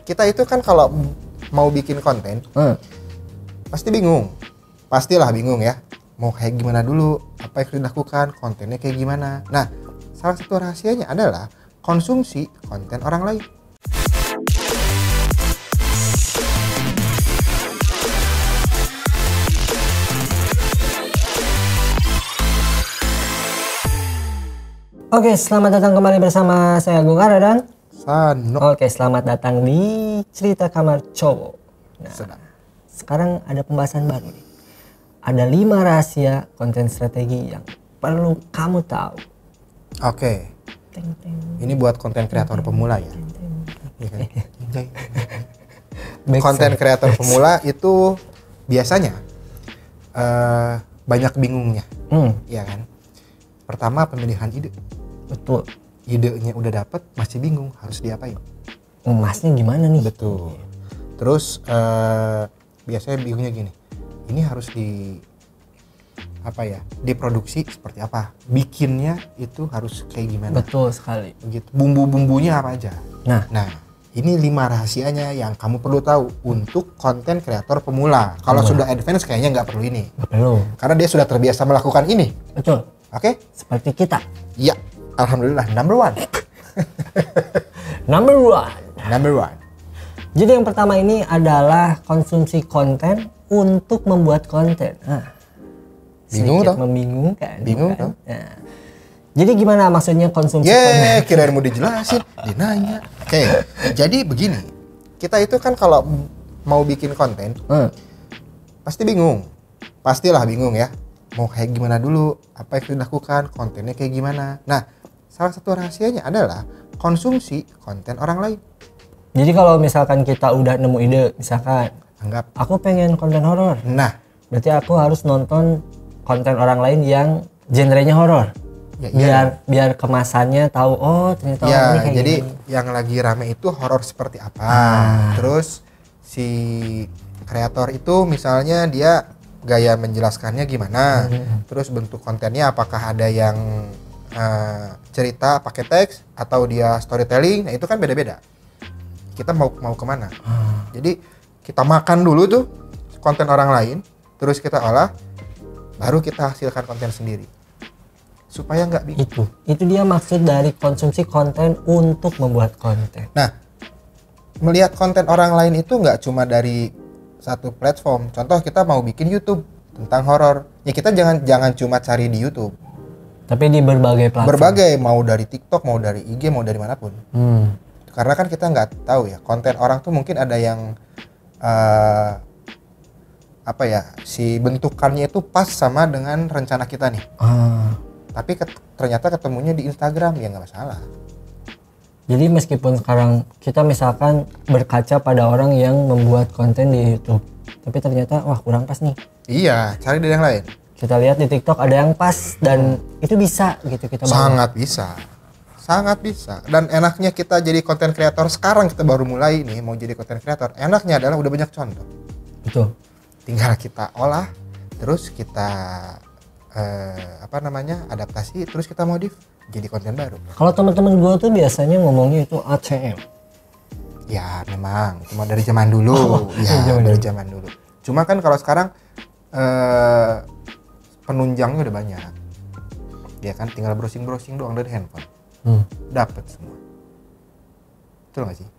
kita itu kan kalau mau bikin konten pasti bingung. Pastilah bingung ya. Mau kayak gimana dulu, apa yang harus dilakukan, kontennya kayak gimana. Nah, salah satu rahasianya adalah konsumsi konten orang lain. Oke, selamat datang kembali bersama saya Agung Ara dan Sano. Oke, selamat datang di Cerita Kamar Cowok. Nah, sekarang ada pembahasan baru nih. Ada 5 rahasia konten strategi yang perlu kamu tahu. Oke. Ini buat konten kreator pemula ya. Konten kreator pemula itu biasanya banyak bingungnya, ya kan? Pertama, pemilihan ide. Betul. Idenya udah dapet, masih bingung harus diapain. Emasnya gimana nih? Betul. Terus biasanya bingungnya gini. Ini harus diproduksi seperti apa? Bikinnya itu harus kayak gimana? Betul sekali. Begitu. Bumbu-bumbunya apa aja? Nah, ini 5 rahasianya yang kamu perlu tahu untuk konten kreator pemula. Kalau sudah advance kayaknya nggak perlu ini. nggak perlu. Karena dia sudah terbiasa melakukan ini. Betul. Oke? Seperti kita. Iya. Alhamdulillah, number one. Number one. Number one. Jadi yang pertama ini adalah konsumsi konten untuk membuat konten. Bingung sedikit toh? Membingungkan. Bingung bukan? toh? Nah, jadi gimana maksudnya konsumsi konten? Kirain mau dijelasin, dinanya. Oke, jadi begini. Kita itu kan kalau mau bikin konten, pasti bingung. Pastilah bingung ya. Mau kayak gimana dulu, apa yang harus dilakukan, kontennya kayak gimana. Nah, salah satu rahasianya adalah konsumsi konten orang lain. Jadi kalau misalkan kita udah nemu ide, misalkan Anggap, aku pengen konten horor. nah, Berarti aku harus nonton konten orang lain yang genrenya horor. ya, Biar kemasannya tahu, oh ternyata ya, orang ini kayak jadi gini. yang lagi rame itu horor seperti apa. Terus si kreator itu misalnya dia gaya menjelaskannya gimana. Terus bentuk kontennya apakah ada yang cerita pakai teks atau dia storytelling. Nah, itu kan beda-beda. Kita mau kemana? Jadi kita makan dulu tuh konten orang lain, terus kita olah, baru kita hasilkan konten sendiri. Supaya nggak bingung. Itu dia maksud dari konsumsi konten untuk membuat konten. Nah, melihat konten orang lain itu nggak cuma dari satu platform. Contoh kita mau bikin YouTube tentang horor, ya kita jangan cuma cari di YouTube. Tapi di berbagai platform. Berbagai, mau dari TikTok, mau dari IG, mau dari manapun. Karena kan kita nggak tahu ya, konten orang tuh mungkin ada yang si bentukannya itu pas sama dengan rencana kita nih. Tapi ternyata ketemunya di Instagram, ya nggak masalah. Jadi meskipun sekarang kita misalkan berkaca pada orang yang membuat konten di YouTube, tapi ternyata wah kurang pas nih. Iya, cari dari yang lain. Kita lihat di TikTok ada yang pas dan itu bisa gitu kita. Sangat bisa. Sangat bisa. Dan enaknya kita jadi konten kreator sekarang, kita baru mulai nih mau jadi konten kreator. Enaknya adalah udah banyak contoh. Betul. Tinggal kita olah, terus kita adaptasi, terus kita modif jadi konten baru. Kalau teman-teman gue tuh biasanya ngomongnya itu ATM. Ya memang, cuma dari zaman dulu. Dari zaman dulu. Cuma kan kalau sekarang penunjangnya udah banyak. Ya kan, tinggal browsing doang dari handphone. Dapat semua. Betul gak sih?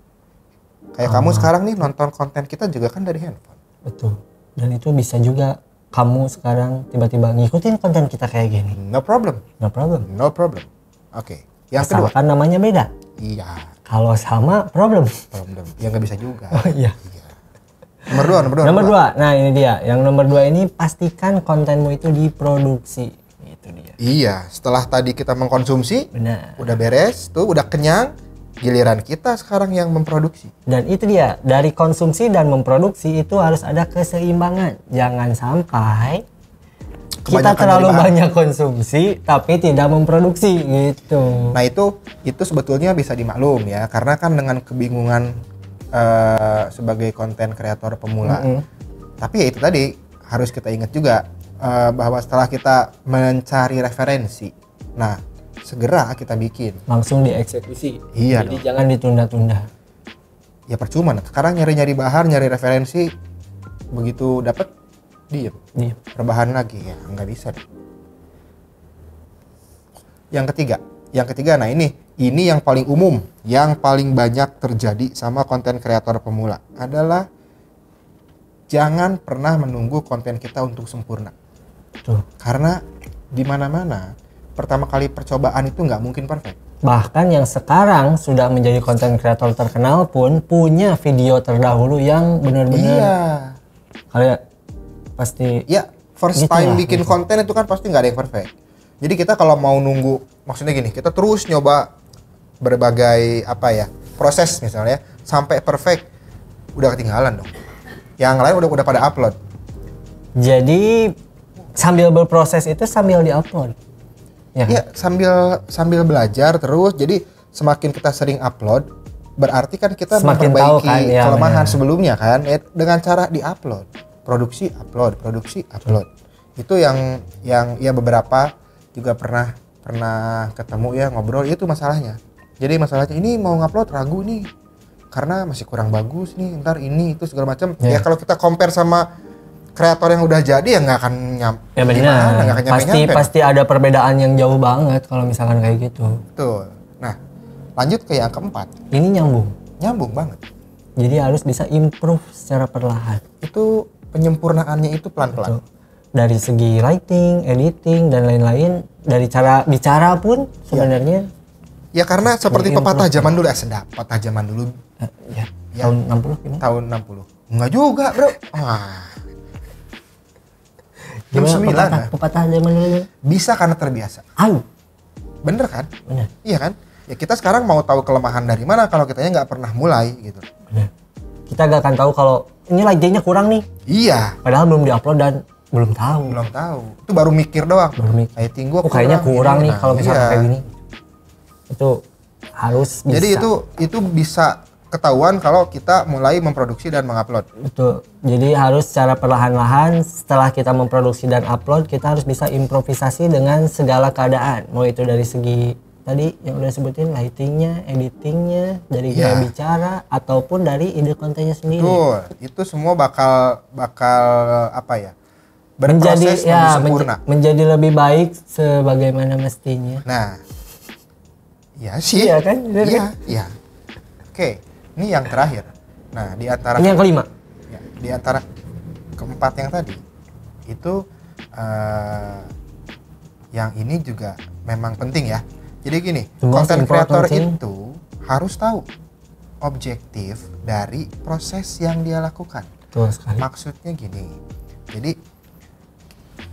Kayak kamu sekarang nih nonton konten kita juga kan dari handphone. Betul. Dan itu bisa juga kamu sekarang tiba-tiba ngikutin konten kita kayak gini. No problem. Oke. Yang kedua. Asalkan namanya beda. Iya. Kalau sama problem. Ya nggak bisa juga. Oh iya. Nomor dua. Nah ini dia. Yang nomor 2 ini pastikan kontenmu itu diproduksi. Itu dia. Iya. Setelah tadi kita mengkonsumsi, Benar. udah beres, tuh udah kenyang. Giliran kita sekarang yang memproduksi. Dan itu dia, dari konsumsi dan memproduksi itu harus ada keseimbangan. Jangan sampai kita terlalu banyak konsumsi tapi tidak memproduksi gitu. Nah itu sebetulnya bisa dimaklum ya, karena kan dengan kebingungan sebagai konten kreator pemula. Tapi ya itu tadi harus kita ingat juga bahwa setelah kita mencari referensi, nah segera kita bikin, langsung dieksekusi. Iya Jadi dong. jangan ditunda-tunda. ya percuma. Sekarang nyari-nyari bahan, nyari referensi, begitu dapet diem. Rebahan lagi ya nggak bisa deh. Yang ketiga, nah ini yang paling umum, yang paling banyak terjadi sama konten kreator pemula adalah jangan pernah menunggu konten kita untuk sempurna. Tuh. Karena di mana-mana pertama kali percobaan itu nggak mungkin perfect. Bahkan yang sekarang sudah menjadi konten kreator terkenal pun punya video terdahulu yang benar-benar kayak pasti first gitu time lah, bikin gitu. konten itu kan pasti nggak ada yang perfect. Jadi kita kalau mau nunggu, maksudnya gini, kita terus nyoba berbagai proses misalnya sampai perfect, udah ketinggalan dong. Yang lain udah pada upload. Jadi sambil berproses itu sambil diupload. Iya, sambil belajar terus. Jadi semakin kita sering upload, berarti kan kita semakin memperbaiki tahu kan, kelemahan sebelumnya kan, dengan cara diupload, produksi upload. Itu yang ya beberapa juga pernah ketemu ya, ngobrol, itu masalahnya. Jadi masalahnya ini mau ngupload ragu nih karena masih kurang bagus nih, ntar ini itu segala macam. Ya kalau kita compare sama kreator yang udah jadi ya nggak akan benar. Pasti ada perbedaan yang jauh banget kalau misalkan kayak gitu. Betul. Nah, lanjut ke yang keempat. Ini Nyambung banget. Jadi harus bisa improve secara perlahan. Itu penyempurnaannya itu pelan-pelan. Betul. Dari segi writing, editing dan lain-lain, dari cara bicara pun sebenarnya. Ya karena seperti pepatah zaman dulu, pepatah zaman dulu. Ya. Tahun 60 gimana? Tahun 60. Enggak juga, Bro. Jam 9 pepatah zaman dulu. Bisa karena terbiasa. Bener kan? Bener. Iya kan? Ya kita sekarang mau tahu kelemahan dari mana kalau kitanya nggak pernah mulai gitu. Bener. Kita gak akan tahu kalau ini lightingnya kurang nih. Iya. Padahal belum diupload dan belum tahu. Itu baru mikir doang. Lighting gua kayaknya kurang nih kalau misalnya kayak gini. Itu harus bisa. Jadi itu bisa ketahuan kalau kita mulai memproduksi dan mengupload. Betul. Jadi harus secara perlahan-lahan setelah kita memproduksi dan upload, kita harus bisa improvisasi dengan segala keadaan. Mau itu dari segi tadi yang udah sebutin, lightingnya, editingnya, dari gaya bicara ataupun dari ide kontennya sendiri. Betul. Itu semua bakal berproses lebih sempurna. Menjadi lebih baik sebagaimana mestinya. Nah, ya sih. Iya kan? Iya. Oke, ini yang terakhir. Nah, di antara ini yang kelima. Ya, di antara keempat yang tadi itu yang ini juga memang penting ya. Jadi gini, konten kreator itu harus tahu objektif dari proses yang dia lakukan. Betul sekali. Maksudnya gini. Jadi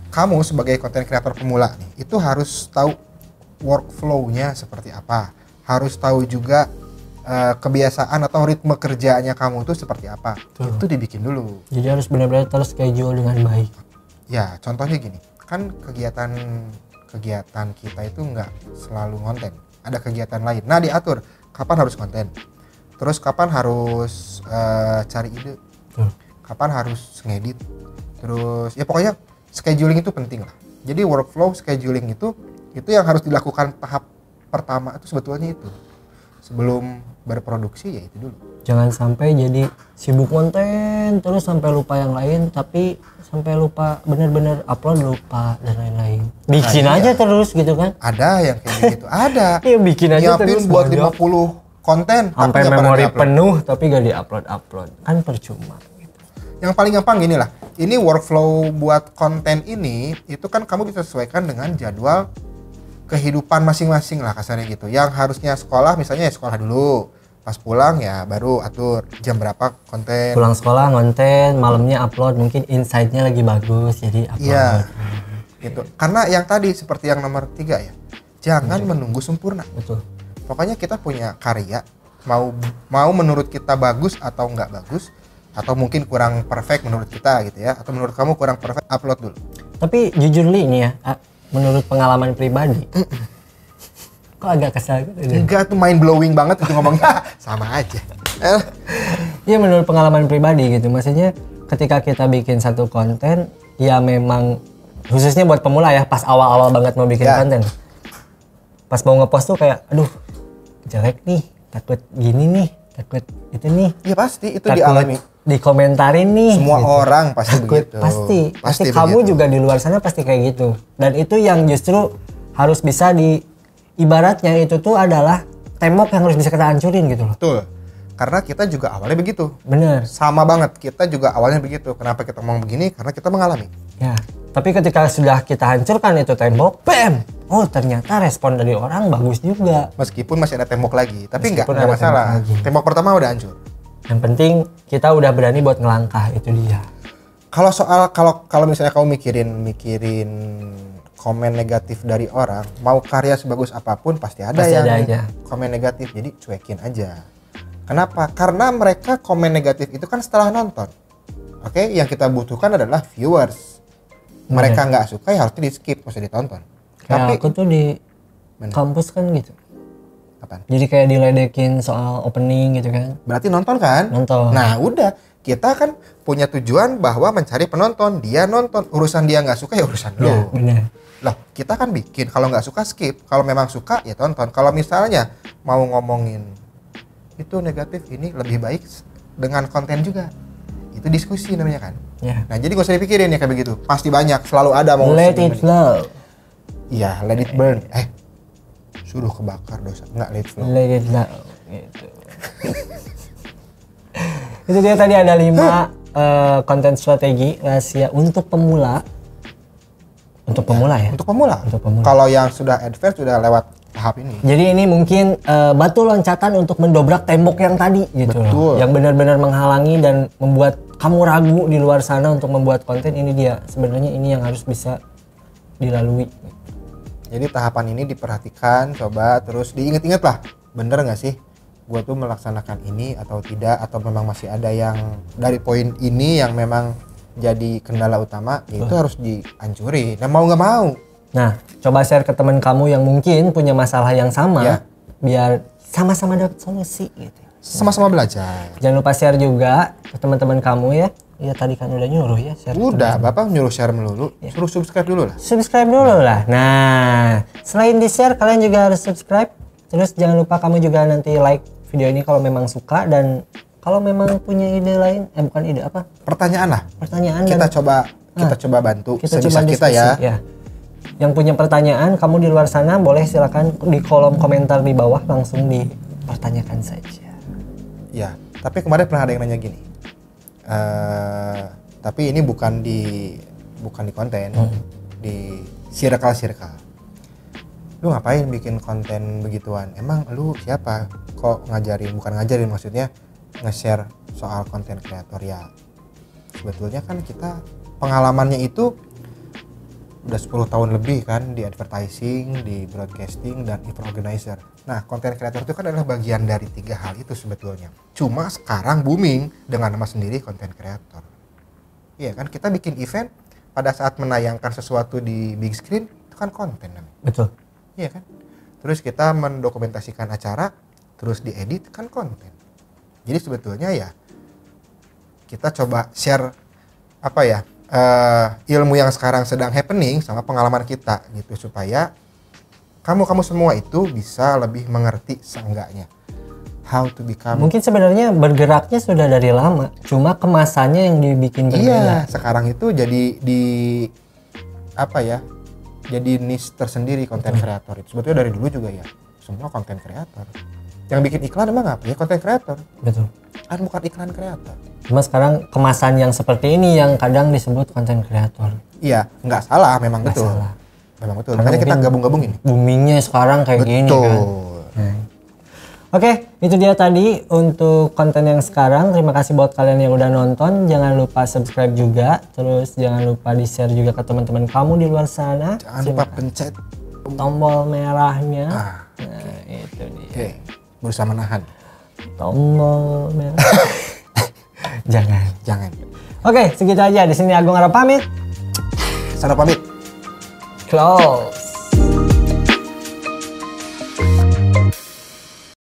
kamu sebagai konten kreator pemula nih, itu harus tahu workflow-nya seperti apa. Harus tahu juga kebiasaan atau ritme kerjanya kamu tuh seperti apa. Betul. Itu dibikin dulu. Jadi harus benar-benar terschedule dengan baik. Ya, contohnya gini. Kan kegiatan kita itu nggak selalu konten. Ada kegiatan lain. Nah, diatur kapan harus konten. Terus kapan harus cari ide. Kapan harus ngedit. Terus ya pokoknya scheduling itu penting lah. Jadi workflow scheduling itu yang harus dilakukan tahap pertama itu sebetulnya itu. Sebelum berproduksi ya itu dulu. Jangan sampai jadi sibuk konten terus sampai lupa yang lain, tapi sampai lupa bener-bener upload lupa dan lain-lain. Bikin aja terus gitu kan? Ada yang kayak gitu, ada. Iya bikin aja terus. Buat 50 konten sampai memori penuh tapi gak diupload kan percuma. Gitu. Yang paling gampang gini lah. Ini workflow buat konten ini itu kan kamu bisa sesuaikan dengan jadwal kehidupan masing-masing lah kasarnya gitu. Yang harusnya sekolah misalnya ya sekolah dulu. Pas pulang ya baru atur jam berapa konten. Pulang sekolah konten, malamnya upload, mungkin insight-nya lagi bagus jadi upload. Iya. Gitu. Karena yang tadi seperti yang nomor 3 ya. Jangan menunggu sempurna. Betul. Pokoknya kita punya karya mau menurut kita bagus atau enggak bagus atau mungkin kurang perfect menurut kita gitu ya atau menurut kamu kurang perfect, upload dulu. Tapi jujur nih ini ya, menurut pengalaman pribadi kok agak kesal gitu. Enggak tuh mind blowing banget itu ngomongnya. Sama aja. Iya menurut pengalaman pribadi gitu. Maksudnya ketika kita bikin satu konten ya memang khususnya buat pemula ya, pas awal-awal banget mau bikin konten. Pas mau ngepost tuh kayak aduh jelek nih, takut gini nih, Takut itu nih. Iya pasti itu Takut dialami. Dikomentarin nih. Semua gitu. orang pasti Takut, begitu. Pasti kamu begitu. juga di luar sana pasti kayak gitu. Dan itu yang justru harus bisa ibaratnya itu tuh adalah tembok yang harus bisa kita hancurin gitu loh. Betul. Karena kita juga awalnya begitu. Bener. Sama banget. Kita juga awalnya begitu. Kenapa kita ngomong begini? Karena kita mengalami. Ya. Tapi ketika sudah kita hancurkan itu tembok, bam! Oh ternyata respon dari orang bagus juga. Meskipun masih ada tembok lagi. Tapi nggak Meskipun ada masalah. tembok lagi. Tembok pertama udah hancur. Yang penting kita udah berani buat ngelangkah, itu dia. Kalau soal kalau misalnya kamu mikirin komen negatif dari orang, mau karya sebagus apapun pasti ada Pasti yang ada aja. komen negatif. Jadi cuekin aja. Kenapa? Karena mereka komen negatif itu kan setelah nonton. Oke, yang kita butuhkan adalah viewers. Mereka nggak suka ya harusnya di skip, nggak usah ditonton. Kayak Tapi aku tuh di kampus kan gitu. apaan? Jadi kayak diledekin soal opening gitu kan. Berarti nonton kan? Nonton. Nah udah, kita kan punya tujuan bahwa mencari penonton. Dia nonton, urusan dia nggak suka ya urusan Ya, lo. bener. Loh, kita kan bikin, kalau nggak suka skip, kalau memang suka ya tonton. Kalau misalnya mau ngomongin itu negatif, ini lebih baik dengan konten juga. Itu diskusi namanya kan. Ya. Nah jadi gak usah dipikirin ya kayak begitu. Pasti banyak, selalu ada mau Let it flow. Iya, let it burn. Suruh kebakar dosa. Nggak, let it flow. Let it flow. Gitu. Itu dia tadi ada 5 konten strategi rahasia untuk pemula. Untuk pemula ya? Untuk pemula. Untuk pemula. Kalau yang sudah advance sudah lewat tahap ini. Jadi ini mungkin batu loncatan untuk mendobrak tembok yang tadi gitu Betul. loh. Yang benar-benar menghalangi dan membuat kamu ragu di luar sana untuk membuat konten. Ini dia sebenarnya ini yang harus bisa dilalui. Jadi tahapan ini diperhatikan, coba terus diinget-inget lah. Bener nggak sih? Gue tuh melaksanakan ini atau tidak, atau memang masih ada yang dari poin ini yang memang jadi kendala utama, ya itu harus dihancurin. Nah mau nggak mau. Nah, coba share ke teman kamu yang mungkin punya masalah yang sama, Ya. biar sama-sama dapat solusi gitu. Sama-sama belajar. Jangan lupa share juga ke teman-teman kamu ya. Iya tadi kan udah nyuruh ya share. ke Udah, Bapak nyuruh share melulu, suruh subscribe dulu lah. Subscribe dulu lah. Nah, selain di share kalian juga harus subscribe. Terus jangan lupa kamu juga nanti like video ini kalau memang suka, dan kalau memang punya ide lain, bukan ide apa? Pertanyaan lah. Pertanyaan Kita dan coba bantu kita sebisa coba kita diskusi, ya. Yang punya pertanyaan kamu di luar sana boleh silakan di kolom komentar di bawah langsung dipertanyakan saja. Ya, tapi kemarin pernah ada yang nanya gini. Tapi ini bukan di konten, di circle. Lu ngapain bikin konten begituan? Emang lu siapa? Kok bukan ngajarin maksudnya nge-share soal konten kreator ya. Sebetulnya kan kita pengalamannya itu udah 10 tahun lebih kan di advertising, di broadcasting, dan event organizer. Nah, konten kreator itu kan adalah bagian dari 3 hal itu sebetulnya. Cuma sekarang booming dengan nama sendiri konten kreator. Iya kan, kita bikin event pada saat menayangkan sesuatu di big screen itu kan konten namanya. Betul. Iya kan? Terus kita mendokumentasikan acara, terus diedit kan konten. Jadi sebetulnya ya kita coba share ilmu yang sekarang sedang happening sama pengalaman kita gitu, supaya kamu semua itu bisa lebih mengerti seenggaknya how to become. Mungkin sebenarnya bergeraknya sudah dari lama, cuma kemasannya yang dibikin berbeda. Iya, sekarang itu jadi jadi niche tersendiri konten kreator itu. Sebetulnya dari dulu juga ya semua konten kreator. Yang bikin iklan emang apa ya? Konten kreator. Betul. Kan bukan iklan kreator. Cuma sekarang kemasan yang seperti ini yang kadang disebut konten kreator. Iya, nggak salah, memang Nggak betul. salah. Memang betul. Karena Makanya kita mungkin gabung-gabungin. Boomingnya sekarang kayak gini kan. Nah. Oke, itu dia tadi untuk konten yang sekarang. Terima kasih buat kalian yang udah nonton. Jangan lupa subscribe juga. Terus jangan lupa di-share juga ke teman-teman kamu di luar sana. Jangan lupa pencet tombol merahnya. Nah, itu dia. Oke, berusaha menahan. Tombol merah. Jangan. Oke, segitu aja. Di sini Agung Arab pamit. Sana pamit. Close.